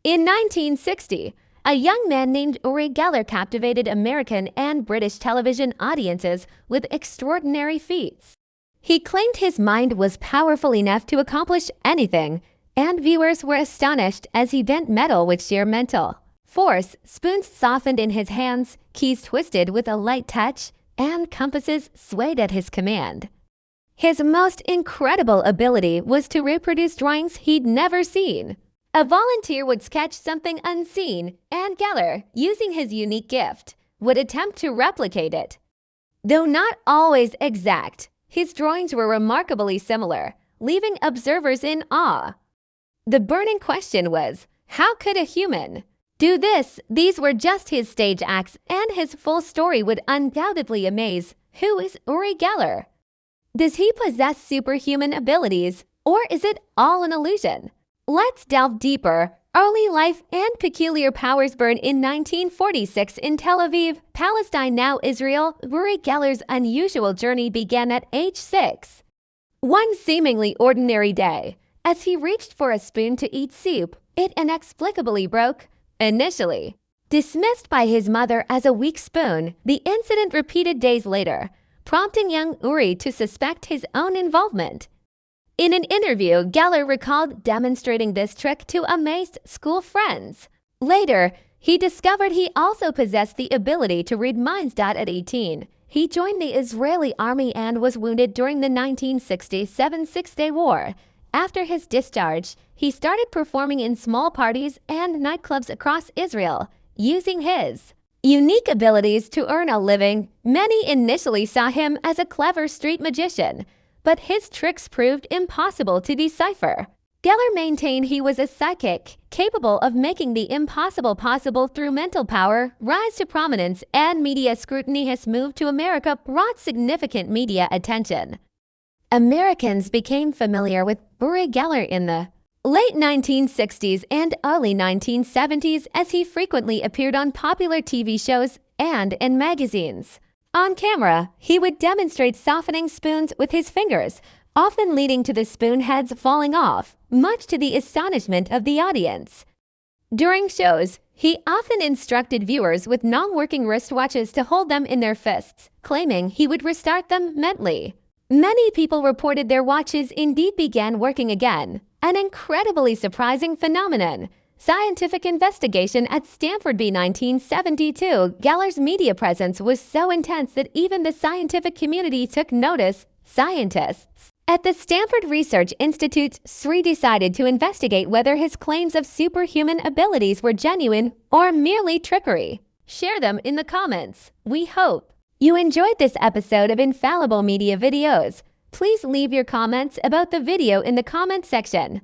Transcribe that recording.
In 1960, a young man named Uri Geller captivated American and British television audiences with extraordinary feats. He claimed his mind was powerful enough to accomplish anything, and viewers were astonished as he bent metal with sheer mental force, spoons softened in his hands, keys twisted with a light touch, and compasses swayed at his command. His most incredible ability was to reproduce drawings he'd never seen. A volunteer would sketch something unseen, and Geller, using his unique gift, would attempt to replicate it. Though not always exact, his drawings were remarkably similar, leaving observers in awe. The burning question was, how could a human do this? These were just his stage acts, and his full story would undoubtedly amaze. Who is Uri Geller? Does he possess superhuman abilities, or is it all an illusion? Let's delve deeper. Early life and peculiar powers. Born in 1946 in Tel Aviv, Palestine, now Israel, Uri Geller's unusual journey began at age 6. One seemingly ordinary day, as he reached for a spoon to eat soup, it inexplicably broke. Initially dismissed by his mother as a weak spoon, the incident repeated days later, prompting young Uri to suspect his own involvement. In an interview, Geller recalled demonstrating this trick to amazed school friends. Later, he discovered he also possessed the ability to read minds. At 18, he joined the Israeli army and was wounded during the 1967 Six-Day War. After his discharge, he started performing in small parties and nightclubs across Israel, using his unique abilities to earn a living. Many initially saw him as a clever street magician, but his tricks proved impossible to decipher. Geller maintained he was a psychic, capable of making the impossible possible through mental power. Rise to prominence and media scrutiny. His move to America brought significant media attention. Americans became familiar with Uri Geller in the late 1960s and early 1970s as he frequently appeared on popular TV shows and in magazines. On camera, he would demonstrate softening spoons with his fingers, often leading to the spoon heads falling off, much to the astonishment of the audience. During shows, he often instructed viewers with non-working wristwatches to hold them in their fists, claiming he would restart them mentally. Many people reported their watches indeed began working again, an incredibly surprising phenomenon. Scientific investigation at Stanford. By 1972, Geller's media presence was so intense that even the scientific community took notice. Scientists at the Stanford Research Institute decided to investigate whether his claims of superhuman abilities were genuine or merely trickery. Share them in the comments. We hope you enjoyed this episode of Infallible Media Videos. Please leave your comments about the video in the comment section.